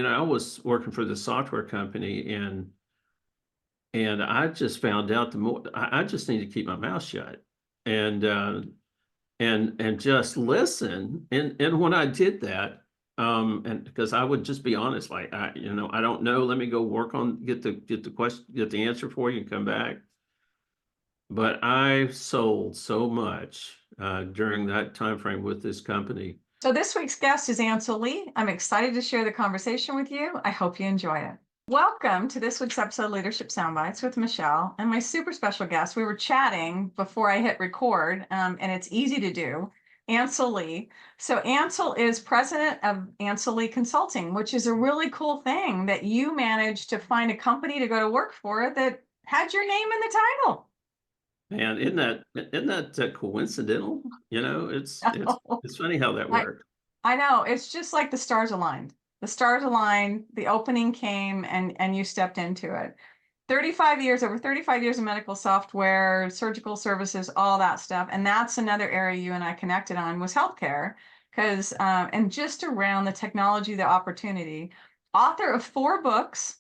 I was working for the software company, and I just found out the more I just need to keep my mouth shut and and just listen. And when I did that, and because I would just be honest, like I don't know, let me go work on get the question, get the answer for you and come back. But I sold so much during that time frame with this company. So this week's guest is Ancil Lea. I'm excited to share the conversation with you. I hope you enjoy it. Welcome to this week's episode of Leadership Soundbites with Michelle and my super special guest. We were chatting before I hit record, and it's easy to do, Ancil Lea. So Ancil is president of Ancil Lea Consulting, which is a really cool thing that you managed to find a company to go to work for that had your name in the title. Man, isn't that coincidental? It's funny how that worked. I know, it's just like the stars aligned. The stars aligned, the opening came, and you stepped into it. Over 35 years of medical software, surgical services, all that stuff. And that's another area you and I connected on was healthcare, because and just around the technology, the opportunity. Author of 4 books,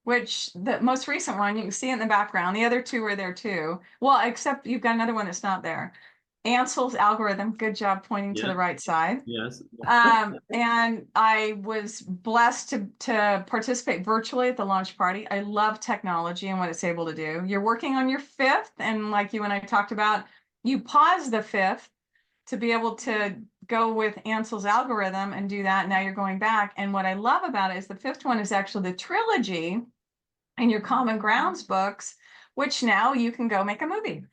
which the most recent one, you can see in the background. The other 2 are there too. Well, except you've got another one that's not there. Ancil's algorithm. Good job pointing to the right side. Yes. And I was blessed to participate virtually at the launch party. I love technology and what it's able to do. You're working on your 5th, and like you and I talked about, you pause the 5th to be able to go with Ancil's algorithm and do that. Now you're going back. And what I love about it is the 5th one is actually the trilogy in your Common Grounds books, which now you can go make a movie.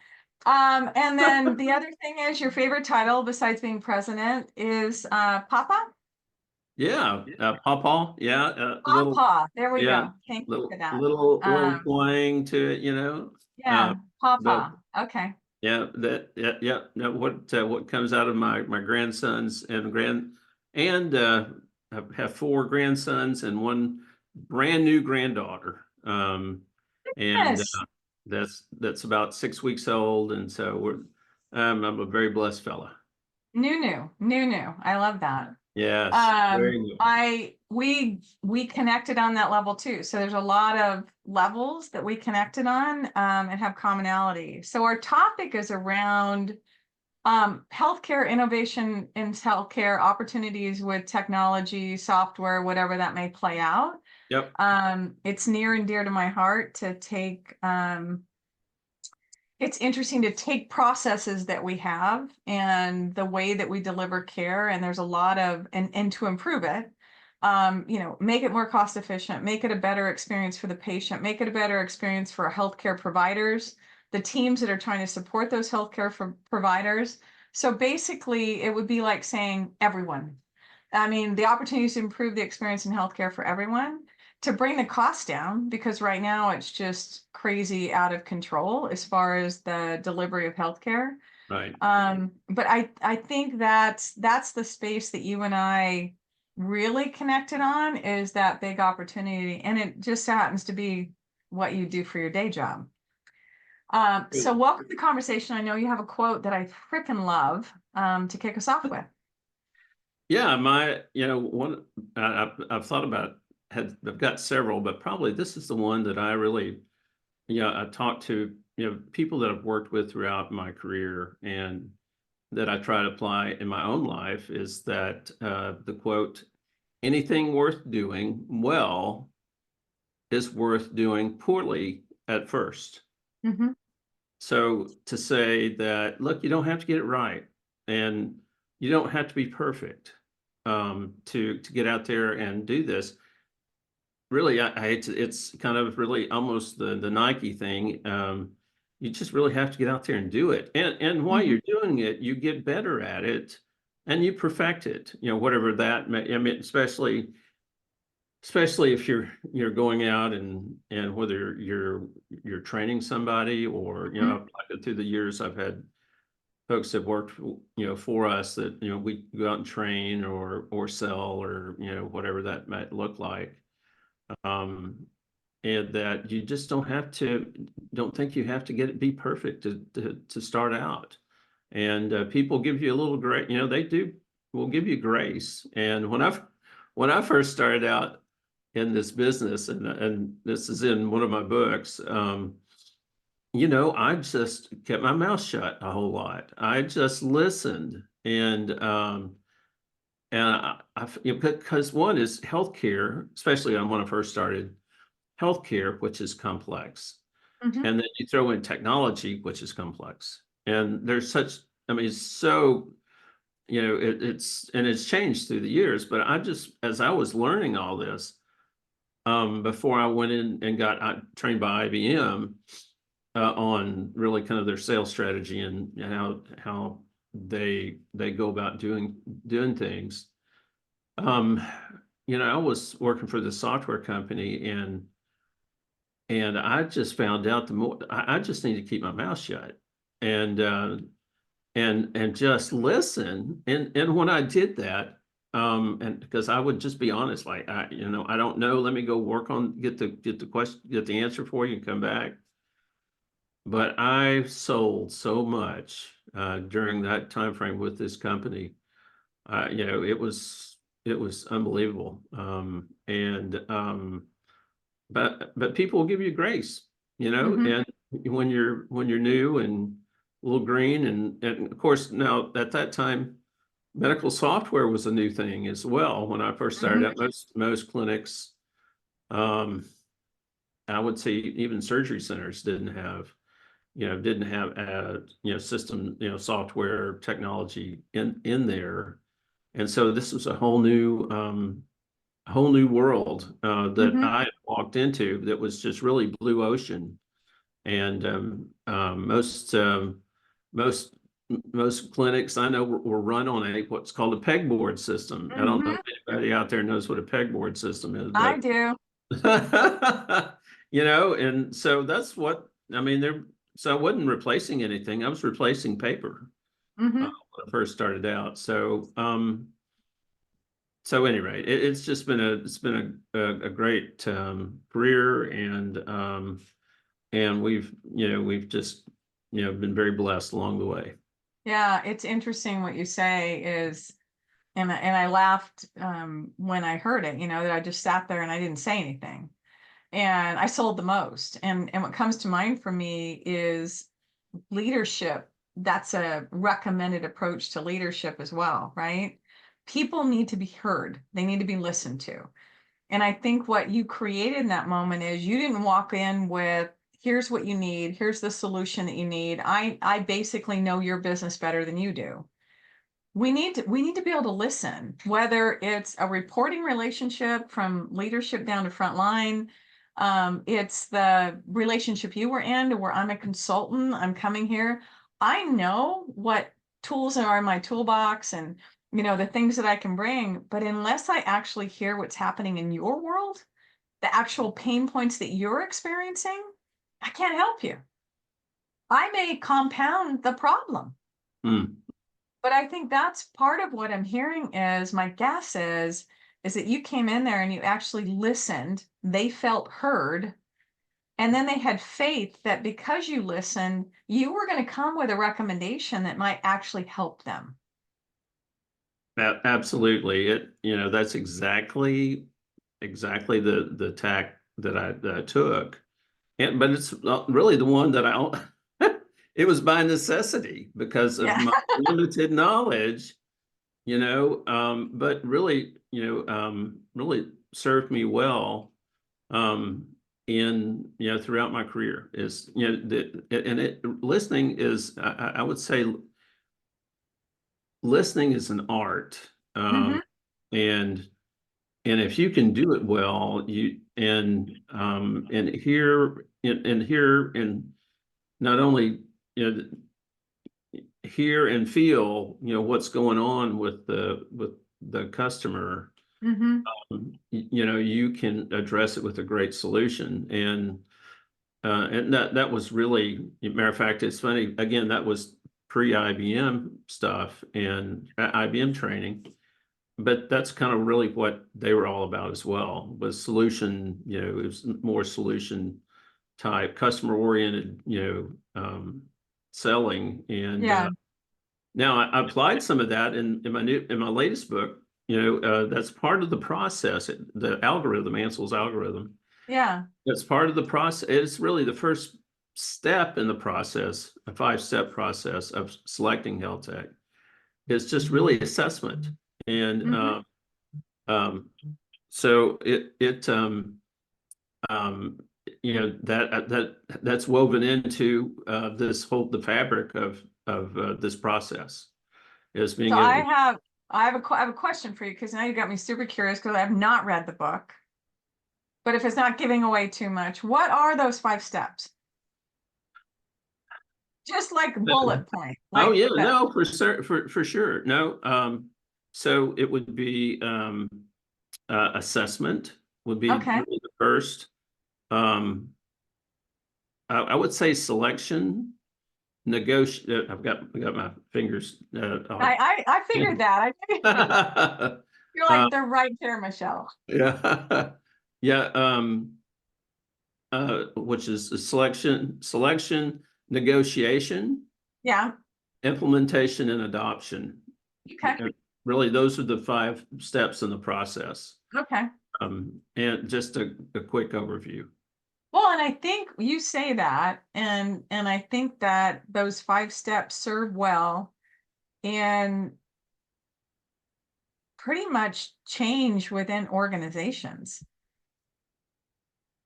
And then the other thing is your favorite title besides being president is Papa? Yeah, Pawpaw. Yeah, Papa. There we yeah, go. Thank you for that. little twang to it, Yeah, but Papa. Okay. yeah, no, what comes out of my grandsons and I have 4 grandsons and 1 brand new granddaughter. And Yes. that's about 6 weeks old, and so I'm a very blessed fella. New. I love that. Yes, very new. We connected on that level too. So there's a lot of levels that we connected on and have commonality. So our topic is around healthcare innovation in healthcare opportunities with technology, software, whatever that may play out. Yep. It's near and dear to my heart to take it's interesting to take processes that we have and the way that we deliver care, and there's a lot of and to improve it, make it more cost efficient, make it a better experience for the patient, make it a better experience for healthcare providers, the teams that are trying to support those healthcare providers. So basically, it would be like saying everyone. I mean, the opportunities to improve the experience in healthcare for everyone, to bring the cost down, because right now it's just crazy out of control as far as the delivery of healthcare. Right. But I think that's the space that you and I really connected on, is that big opportunity, and it just happens to be what you do for your day job. So welcome to the conversation. I know you have a quote that I freaking love to kick us off with. Yeah, one I've thought about, I've got several, but probably this is the one that I really, I talk to, people that I've worked with throughout my career and that I try to apply in my own life, is that the quote, anything worth doing well is worth doing poorly at first. Mm-hmm. So to say that, look, you don't have to get it right, and you don't have to be perfect to get out there and do this. Really, I hate to, it's kind of really almost the Nike thing. You just really have to get out there and do it. And while you're doing it, you get better at it and you perfect it, whatever that may, I mean, especially if you're going out and whether you're training somebody or, through the years, I've had folks that worked, for us that, we go out and train or sell or, whatever that might look like. And that you just don't think you have to be perfect to start out. And people give you a little grace, will give you grace. And when I first started out in this business, and this is in one of my books, I just kept my mouth shut a whole lot. I just listened, because one is healthcare, especially when I first started, healthcare, which is complex, Mhm. and then you throw in technology, which is complex, and there's such, I mean, so it's changed through the years, but as I was learning all this, before I went in and got trained by IBM on really kind of their sales strategy and how they go about doing things. Um, I was working for the software company, and I just found out the more I just need to keep my mouth shut and just listen. And when I did that, and because I would just be honest, like I don't know, let me go work on get the question, get the answer for you and come back. But I sold so much during that time frame with this company. It was unbelievable. But people will give you grace, Mhm. and when you're new and a little green, and of course now at that time medical software was a new thing as well. When I first started Mhm. out, most clinics, um, I would say even surgery centers didn't have system, software technology in there. And so this was a whole new world that Mhm. I walked into that was just really blue ocean. And most most clinics I know were run on what's called a pegboard system. I don't know Mhm. if anybody out there knows what a pegboard system is, I but do. and so that's what I mean. So I wasn't replacing anything. I was replacing paper Mhm. when I first started out. So anyway, it's just been a great career, and we've just been very blessed along the way. Yeah, it's interesting what you say is, and I laughed when I heard it, that I just sat there and I didn't say anything. And I sold the most. And what comes to mind for me is leadership. That's a recommended approach to leadership as well, right? People need to be heard. They need to be listened to. And I think what you created in that moment is you didn't walk in with, here's what you need, here's the solution that you need. I basically know your business better than you do. We need to be able to listen, whether it's a reporting relationship from leadership down to frontline. It's the relationship you were in to where I'm a consultant, I'm coming here. I know what tools are in my toolbox and the things that I can bring, but unless I actually hear what's happening in your world, the actual pain points that you're experiencing, I can't help you. I may compound the problem. Hmm. But I think that's part of what I'm hearing is my guess is that you came in there and you actually listened, they felt heard, and then they had faith that because you listened, you were going to come with a recommendation that might actually help them. Absolutely. That's exactly the tack that I took. But it's not really the one that it was by necessity because of Yeah. my limited knowledge, but really served me well, um, throughout my career is, listening is, I would say listening is an art. Hmm. And if you can do it well, and not only hear and feel what's going on with the customer, Hmm. you can address it with a great solution. And that was really, matter of fact, it's funny, again, that was pre-IBM stuff and IBM training. But that's kind of really what they were all about as well, was solution. It was more solution type, customer oriented, selling. And Yeah. now I applied some of that in my latest book. That's part of the process. The algorithm, Ancil's algorithm, Yeah. that's part of the process. It's really the first step in the process, a 5-step process of selecting HeathTech. It's just really assessment. And Mm-hmm. um, so um, that's woven into the fabric of this process is So being able to. I have a question for you because now you got me super curious because I have not read the book. But if it's not giving away too much, what are those 5 steps? Just like bullet point, Oh like yeah, that. no, for sure. No, so it would be assessment would be Okay. really the first. I would say selection, negotiate. I got my fingers. I figured that. I figured you're Uh, like the right there, Michelle. yeah, yeah. Which is a selection, negotiation, Yeah. implementation, and adoption. Okay. And really, those are the 5 steps in the process. Okay. And just a quick overview. Well, and I think you say that, and I think that those 5 steps serve well and pretty much change within organizations.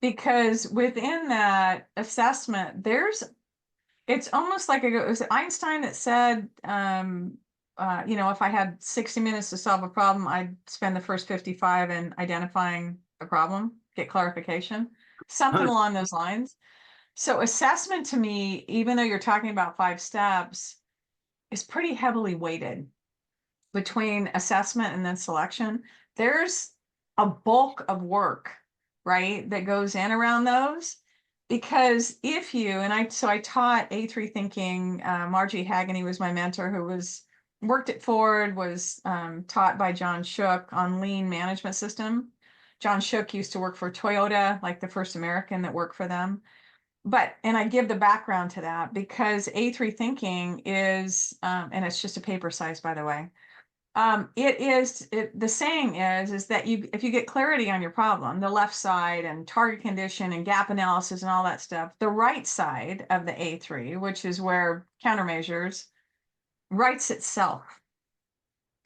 Because within that assessment, it's almost like it was Einstein that said, if I had 60 minutes to solve a problem, I'd spend the first 55 in identifying the problem, get clarification, something along those lines. So assessment to me, even though you're talking about 5 steps, is pretty heavily weighted between assessment and then selection. There's a bulk of work, right, that goes in around those. Because if you, I taught A3 thinking, Margie Hagany was my mentor who worked at Ford, was taught by John Shook on lean management system. John Shook used to work for Toyota, like the first American that worked for them. And I give the background to that because A3 thinking is, and it's just a paper size, by the way. The saying is that if you get clarity on your problem, the left side and target condition and gap analysis and all that stuff, the right side of the A3, which is where countermeasures, writes itself.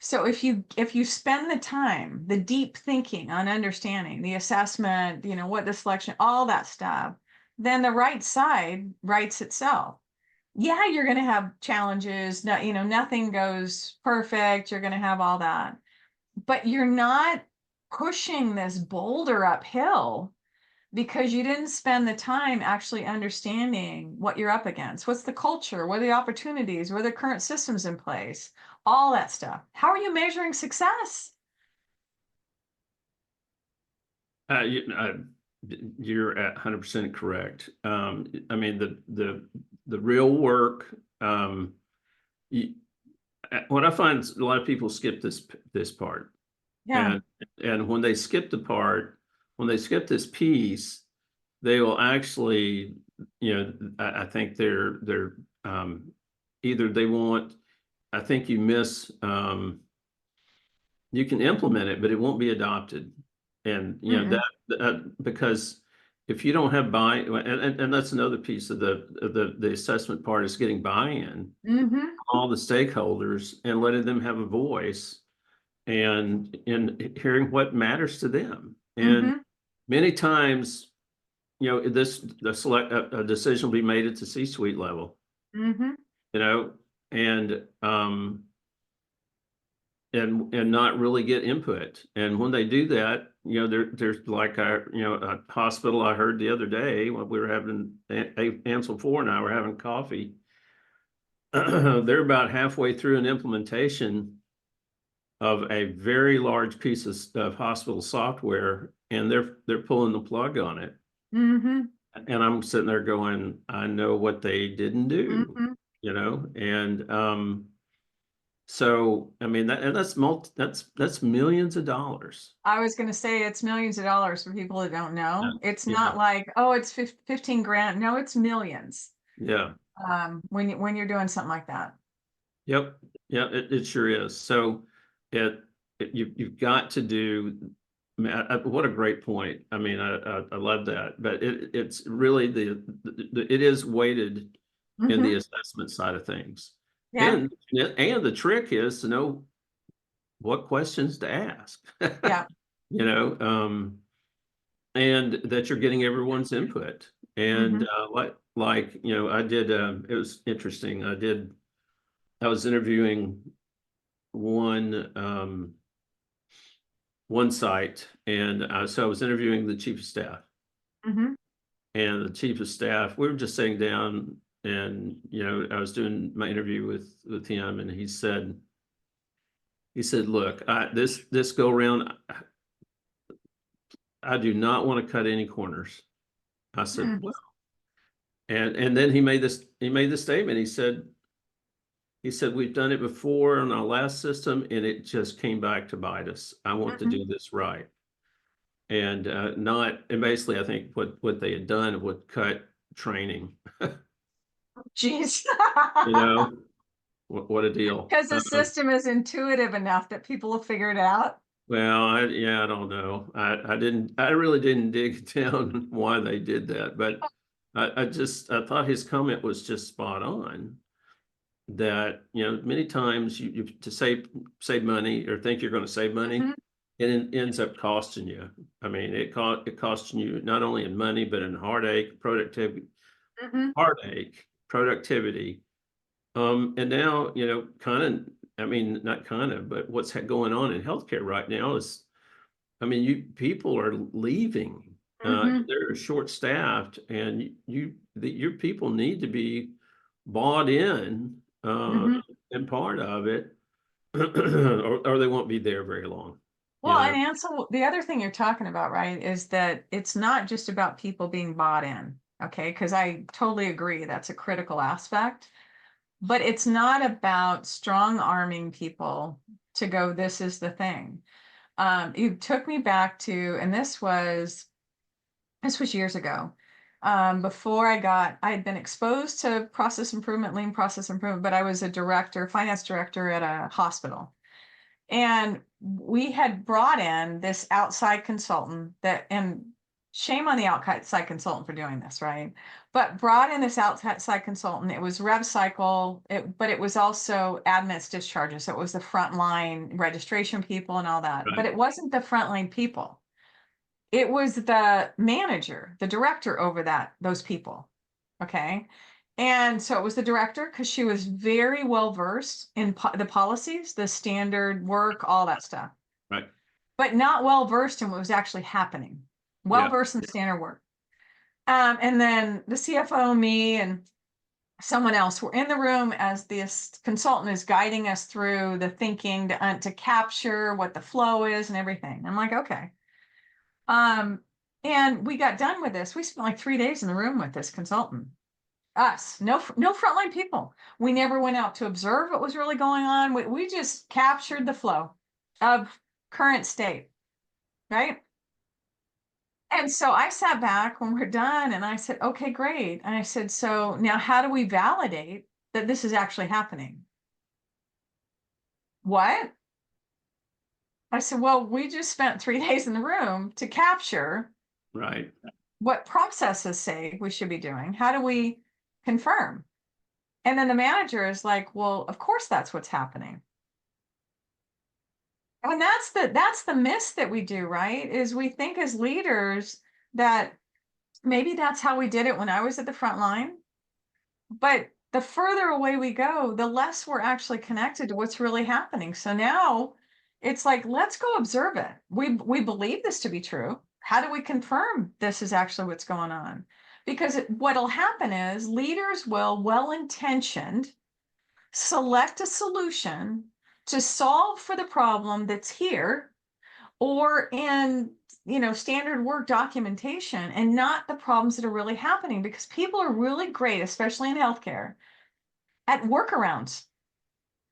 So if you spend the time, the deep thinking on understanding the assessment, what the selection, all that stuff, then the right side writes itself. Yeah, you're going to have challenges. No, nothing goes perfect. You're going to have all that, but you're not pushing this boulder uphill because you didn't spend the time actually understanding what you're up against. What's the culture? What are the opportunities? What are the current systems in place? All that stuff. How are you measuring success? You're at 100% correct. I mean, the real work. You, what I find is a lot of people skip this part, Yeah. and when they skip this piece, they will actually, I think they're either they want. I think you miss. You can implement it, but it won't be adopted. And Mm-mm. because if you don't have buy-in, and that's another piece of the assessment part is getting buy-in, Mm-hmm. all the stakeholders and letting them have a voice and hearing what matters to them. And Mm-hmm. many times, a decision will be made at the C-suite level, Mm-hmm. you know, and um, and not really get input. And when they do that, there's like a hospital I heard the other day when we were having Ansel Four and I were having coffee. They're about halfway through an implementation of a very large piece of hospital software, and they're pulling the plug on it. Mm-hmm. And I'm sitting there going, I know what they didn't do, Mm-hmm. and so I mean that's millions of dollars. I was going to say it's millions of dollars for people that don't Yeah, know. It's yeah, not like, oh, it's 15 grand. No, it's millions. yeah. When you're doing something like that. Yep, yeah. It sure is. So it you've got to do. What a great point. I mean, I love that, but it's really it is weighted in the Mhm. assessment side of things, Yeah, and the trick is to know what questions to ask. yeah. You know, and that you're getting everyone's input. And Mhm, like I did. It was interesting. I was interviewing one one site, and so I was interviewing the chief of staff, mhm, and the chief of staff. We were just sitting down, and I was doing my interview with him, and he said, "Look, this go around, I do not want to cut any corners." I said, mm, "Well," and then he made this statement. He said, "We've done it before on our last system, and it just came back to bite us. I want to mhm. do this right." And not and basically, I think what they had done would cut training. Jeez. You know, what a deal. Because the system is intuitive enough that people will figure it out. Well, I don't know. I really didn't dig down why they did that, but I thought his comment was just spot on. That many times you to save money or think you're going to save money, Mhm, it ends up costing you. I mean, it costing you not only in money but in mhm, productivity. And now, kind of, I mean, not kind of, but what's going on in healthcare right now is, I mean, people are leaving. mhm, They're short-staffed, and your people need to be bought in, mhm. and part of it, or they won't be there very long. You Well, know, and Ansel, the other thing you're talking about, right, is that it's not just about people being bought in, okay? Because I totally agree that's a critical aspect, but it's not about strong arming people to go, this is the thing. You took me back to, and this was years ago. Before I had been exposed to process improvement, lean process improvement, but I was a director, finance director at a hospital. And we had brought in this outside consultant and shame on the outside consultant for doing this, right? But brought in this outside consultant. It was rev cycle, but it was also admits discharges. So it was the frontline registration people and all that. But right, it wasn't the frontline people. It was the manager, the director over those people. Okay. And so it was the director because she was very well versed in the policies, the standard work, all that stuff, right, but not well versed in what was actually happening. Well yeah, versed in standard work. And then the CFO, me, and someone else were in the room as this consultant is guiding us through the thinking to capture what the flow is and everything. I'm like, okay. Um, and we got done with this. We spent like 3 days in the room with this consultant. Us, no frontline people. We never went out to observe what was really going on. We just captured the flow of current state, right? And so I sat back when we're done and I said, okay, great. And I said, so now how do we validate that this is actually happening? What? I said, well, we just spent 3 days in the room to capture right, what processes say we should be doing. How do we confirm? And then the manager is like, well, of course that's what's happening. And that's the miss that we do, right? Is we think as leaders that maybe that's how we did it when I was at the front line. But the further away we go, the less we're actually connected to what's really happening. So now it's like, let's go observe it. We believe this to be true. How do we confirm this is actually what's going on? Because what'll happen is leaders will, well-intentioned, select a solution to solve for the problem that's here or in standard work documentation and not the problems that are really happening because people are really great, especially in healthcare, at workarounds.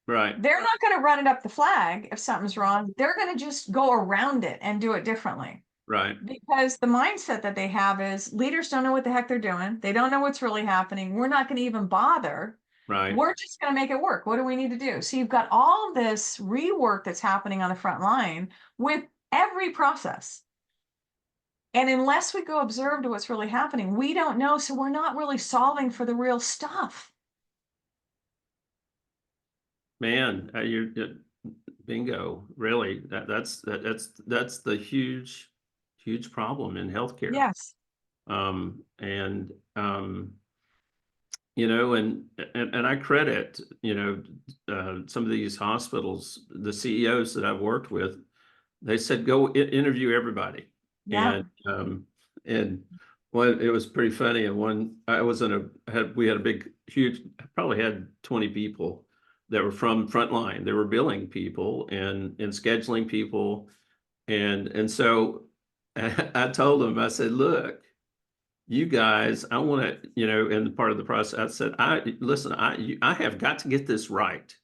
right, They're not going to run it up the flag if something's wrong. They're going to just go around it and do it differently right, because the mindset that they have is leaders don't know what the heck they're doing. They don't know what's really happening. We're not going to even bother Right. We're just going to make it work. What do we need to do? So you've got all this rework that's happening on the front line with every process. And unless we go observe to what's really happening, we don't know. So we're not really solving for the real stuff. Man, bingo. Really, that's the huge problem in healthcare. Yes. And you know, and I credit, you know, some of these hospitals, the CEOs that I've worked with, they said go interview everybody. Yeah. And one, it was pretty funny. And one, I was in we had a big, huge, probably had 20 people that were from frontline. They were billing people and scheduling people. And so I told them, I said, look, you guys, I want to, you know, in part of the process, I said, listen, I have got to get this right.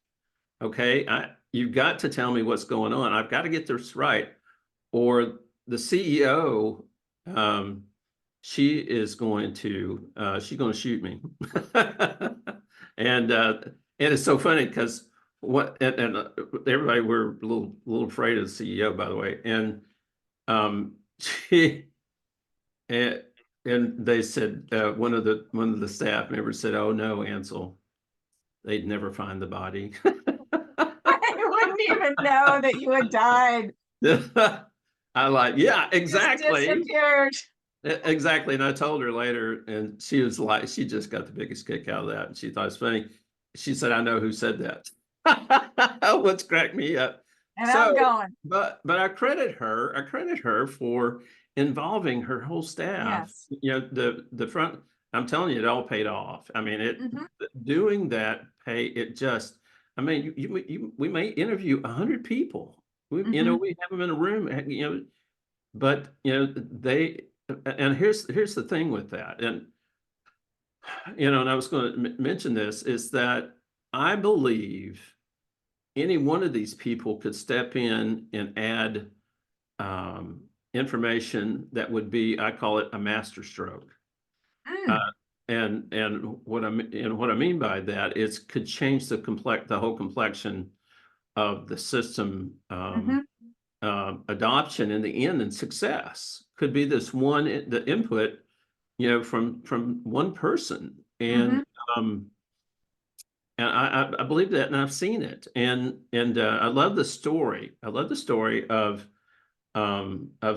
Okay. You've got to tell me what's going on. I've got to get this right. Or the CEO, she's going to shoot me. And it's so funny because everybody, we're a little afraid of the CEO, by the way. And she and they said, one of the staff members said, "Oh no, Ansel, they'd never find the body." I wouldn't even know that you had died. I like, yeah, Just exactly. disappeared. Exactly. And I told her later, and she was like, she just got the biggest kick out of that. And she thought it's funny. She said, I know who said that. What's cracked me up. And I'm So, going. but I credit her for involving her whole staff. Yes. You know, the front, I'm telling you, it all paid off. I mean, Mm-hmm. doing that it just, I mean, we may interview 100 people. You know, Mm-hmm. we have them in a room, you know, but you know, and here's the thing with that. And you know, and I was going to mention this, is that I believe any one of these people could step in and add information that would be, I call it a master stroke. Uh, Mm. and what I mean by that is could change the whole complexion of the system, Mm-hmm. adoption in the end, and success could be this one, the input, you know, from one person. Mm-hmm. Um, and I believe that, and I've seen it. And I love the story. I love the story of you know,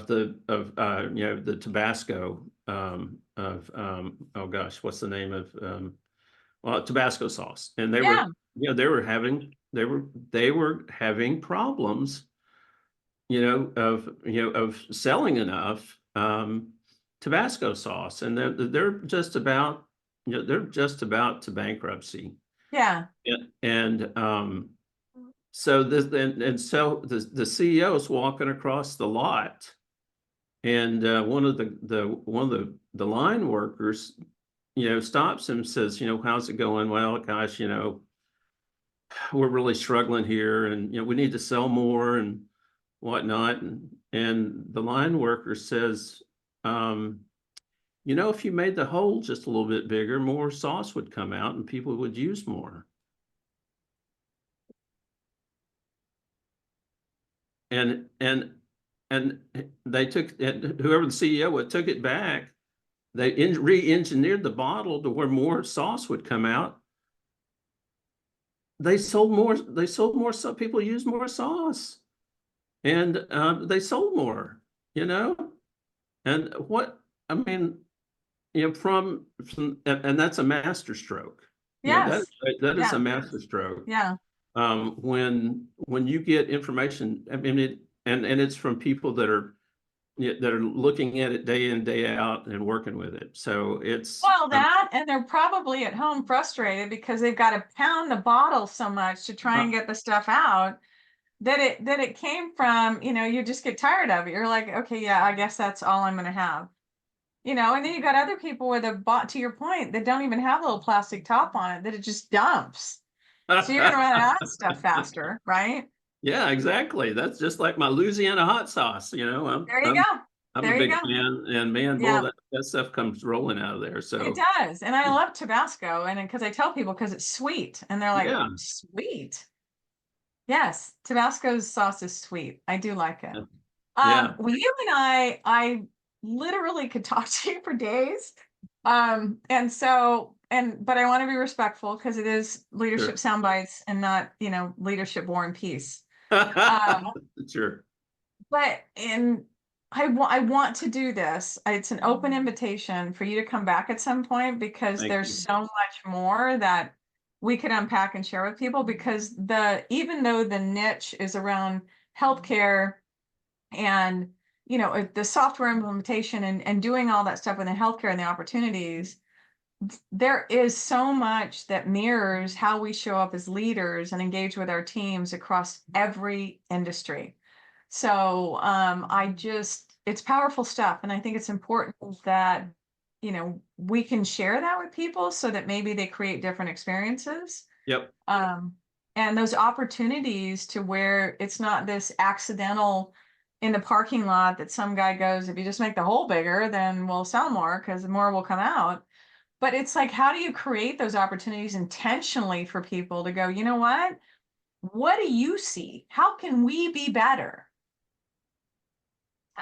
the Tabasco, oh gosh, what's the name of, well, Tabasco sauce. And they Yeah. were, you know, they were having problems, you know, of selling enough Tabasco sauce. And they're just about, you know, they're just about to bankruptcy. Yeah. And so this, and so the CEO is walking across the lot, and one of the line workers, you know, stops him and says, you know, how's it going? Well, gosh, you know, we're really struggling here, and you know, we need to sell more and whatnot. And the line worker says, you know, if you made the hole just a little bit bigger, more sauce would come out and people would use more. And and they took, and whoever the CEO was took it back. They re-engineered the bottle to where more sauce would come out. They sold more. They sold more. So people used more sauce, and they sold more. You know, and what I mean, you know, and that's a master stroke. You know, Yes. that is Yeah. a master stroke. Yeah. When you get information, I mean, and it's from people that are, yeah, that are looking at it day in, day out and working with it. So it's, Well, that, and they're probably at home frustrated because they've got to pound the bottle so much to try and get the stuff out that it came from, you know, you just get tired of it. You're like, okay, yeah, I guess that's all I'm going to have. You know, and then you got other people with a bot, to your point, that don't even have a little plastic top on it, that it just dumps. So you're going to run out of stuff faster, right? yeah, exactly. That's just like my Louisiana hot sauce. You know, There you go. I'm a There you big go. fan, and man, boy, Yeah, that stuff comes rolling out of there. it So does. And I love Tabasco. And because I tell people because it's sweet and they're like, yeah, sweet. Yes, Tabasco's sauce is sweet. I do like it. yeah, Well, you and I literally could talk to you for days. And so, but I want to be respectful because it is leadership sure. sound bites and not, leadership war and peace. Um, Sure. but I want to do this. It's an open invitation for you to come back at some point because Thank there's you. so much more that we could unpack and share with people because even though the niche is around healthcare and the software implementation and doing all that stuff within healthcare and the opportunities, there is so much that mirrors how we show up as leaders and engage with our teams across every industry. So it's powerful stuff. And I think it's important that, we can share that with people so that maybe they create different experiences. Yep. Um, and those opportunities to where it's not this accidental in the parking lot that some guy goes, if you just make the hole bigger, then we'll sell more because more will come out. But it's like, how do you create those opportunities intentionally for people to go, you know what? What do you see? How can we be better?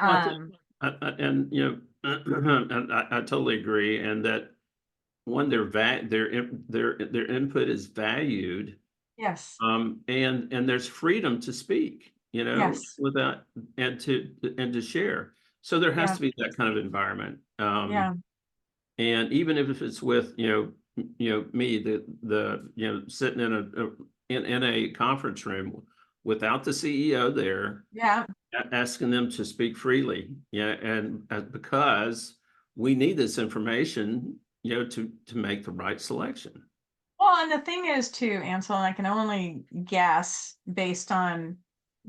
Well, I think, Um, and and I totally agree, and that when their input is valued, yes, and there's freedom to speak, yes, without and to share. So there has yeah, to be that kind of environment. yeah, And even if it's with, me, sitting in a conference room without the CEO there, yeah. asking them to speak freely, yeah, and because we need this information, to make the right selection. Well, and the thing is too, Ansel, and I can only guess based on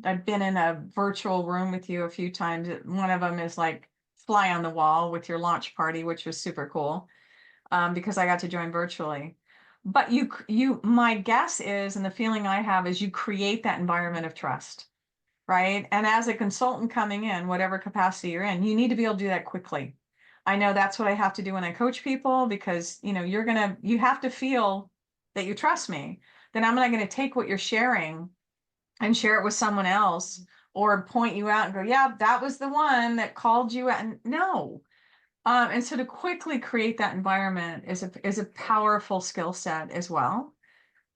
I've been in a virtual room with you a few times. One of them is like fly on the wall with your launch party, which was super cool. Because I got to join virtually. But my guess is, and the feeling I have is you create that environment of trust, right? And as a consultant coming in, whatever capacity you're in, you need to be able to do that quickly. I know that's what I have to do when I coach people because, you have to feel that you trust me. Then I'm not going to take what you're sharing and share it with someone else or point you out and go, yeah, that was the one that called you out. And no, and so to quickly create that environment is a powerful skill set as well.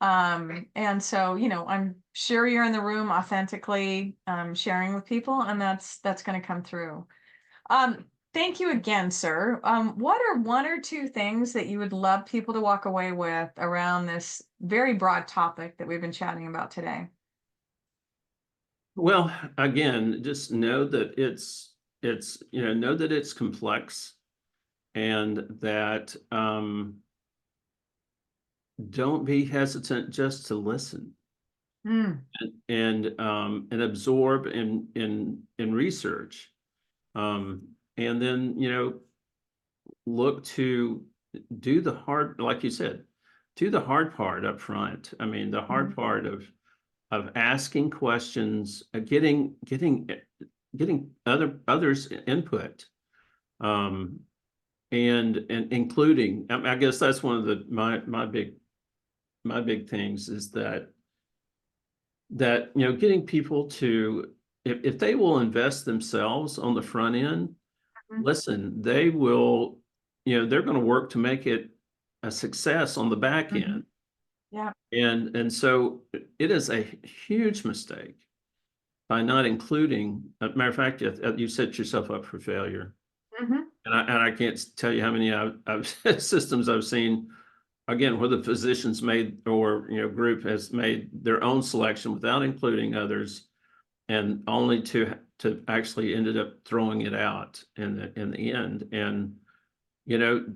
And so, I'm sure you're in the room authentically sharing with people, and that's going to come through. Thank you again, sir. What are one or two things that you would love people to walk away with around this very broad topic that we've been chatting about today? Well, again, just know that know that it's complex, and that don't be hesitant just to listen, Mm, and absorb in research, and then look to do the hard, like you said, do the hard part up front. I mean, the hard mhm, part of asking questions, getting others input, um, and including. I guess that's one of my big things is that getting people to, if they will invest themselves on the front end, mhm, listen, they will, they're going to work to make it a success on the back mhm. end. Yeah. And so it is a huge mistake by not including, matter of fact, you set yourself up for failure. Hmm. And I can't tell you how many systems I've seen, again, where the physicians made, or group has made their own selection without including others, and only to actually ended up throwing it out in the end. And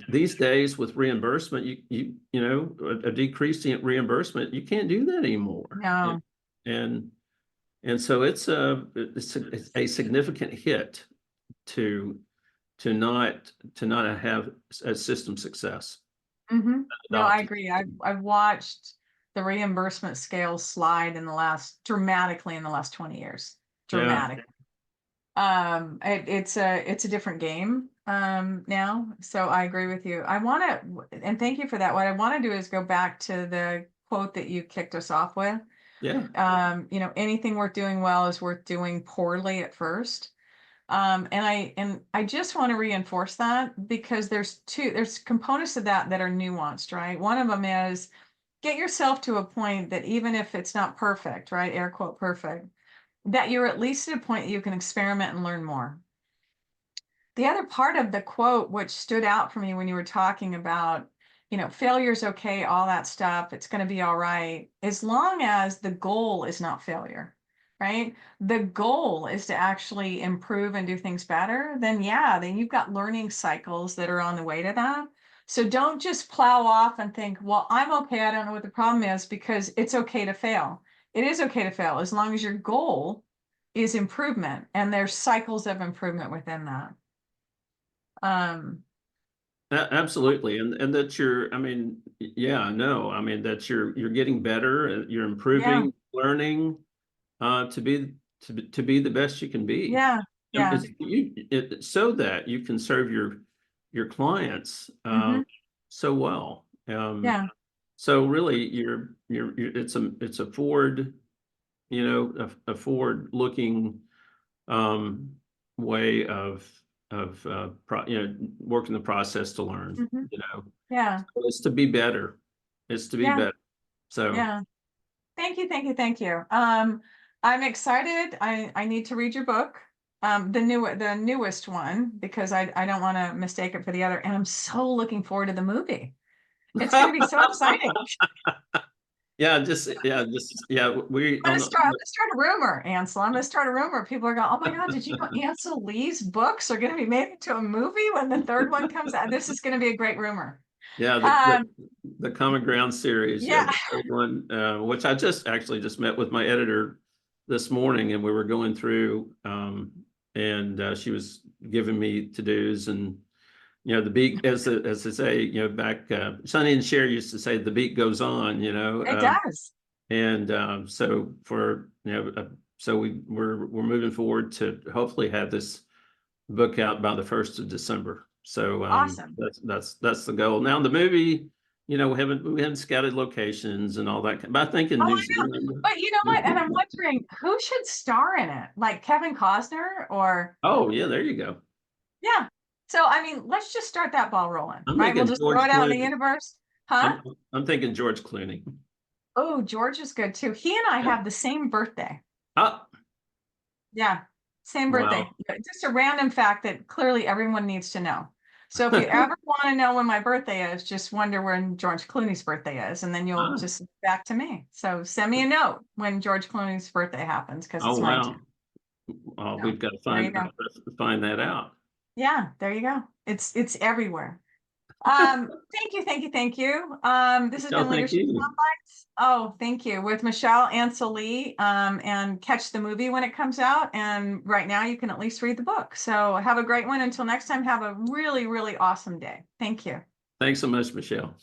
these days with reimbursement, a decrease in reimbursement, you can't do that anymore. No. And and so it's a significant hit to not have a system success Hmm. No, I adopted. agree. I've watched the reimbursement scale slide dramatically in the last 20 years. Yeah. Dramatic. It's a different game now. So I agree with you. I want to, and thank you for that. What I want to do is go back to the quote that you kicked us off with. Yeah. You know, anything worth doing well is worth doing poorly at first. And I just want to reinforce that because there's components of that are nuanced, right? One of them is get yourself to a point that even if it's not perfect, right? Air quote perfect, that you're at least at a point that you can experiment and learn more. The other part of the quote, which stood out for me when you were talking about, you know, failure's okay, all that stuff, it's going to be all right, as long as the goal is not failure, right? The goal is to actually improve and do things better, then yeah, then you've got learning cycles that are on the way to that. So don't just plow off and think, well, I'm okay, I don't know what the problem is, because it's okay to fail. It is okay to fail as long as your goal is improvement and there's cycles of improvement within that. Um, Absolutely, and that you're, I mean, yeah, no, I mean that you're getting better, you're yeah, improving, learning, to be the best you can be. yeah, yeah. So that you can serve your clients Hmm. so well. Yeah. So really, it's a forward, a forward looking um, way of working the process to learn. Hmm. Yeah. It's to be better. It's to be Yeah. better. So Yeah. Thank you. Thank you. Thank you. I'm excited. I need to read your book. The newest one, because I don't want to mistake it for the other. And I'm so looking forward to the movie. It's going to be so exciting. yeah. We I'm on gonna start a rumor, Ansel. I'm gonna start a rumor. People are going, oh my God, did you know Ansel Lee's books are gonna be made into a movie when the third one comes out? This is gonna be a great rumor. yeah Um, the Common Ground series, yeah, yeah. the third one, which I just met with my editor this morning, and we were going through, and she was giving me to dos, and the beat, as they say, back, Sonny and Cher used to say, the beat goes on, It does. and so we're moving forward to hopefully have this book out by the 1st of December. So Awesome. that's the goal. Now the movie, we haven't scouted locations and all that, but I think in Oh, New I know. Zealand. But you know what? And I'm wondering who should star in it? Like Kevin Costner or Oh yeah, there you go. yeah. So I mean, let's just start that ball rolling, I'm right? We'll thinking just throw George it out in the Clooney. universe. Huh? I'm thinking George Clooney. Oh, George is good too. He and I Yeah. have the same birthday. Ah, Yeah, same wow. birthday. Just a random fact that clearly everyone needs to know. So if you ever want to know when my birthday is, just wonder when George Clooney's birthday is, and then you'll Ah, just back to me. So send me a note when George Clooney's birthday happens because oh it's mine too. wow. So We've got to there you find go. find that out. Yeah, there you go. It's everywhere. Thank you, thank you, thank you. This has No, been thank Leadership you. Spotlights. Oh, thank you. With Michelle Ancil Lea, and catch the movie when it comes out. And right now you can at least read the book. So have a great one. Until next time, have a really, really awesome day. Thank you. Thanks so much, Michelle.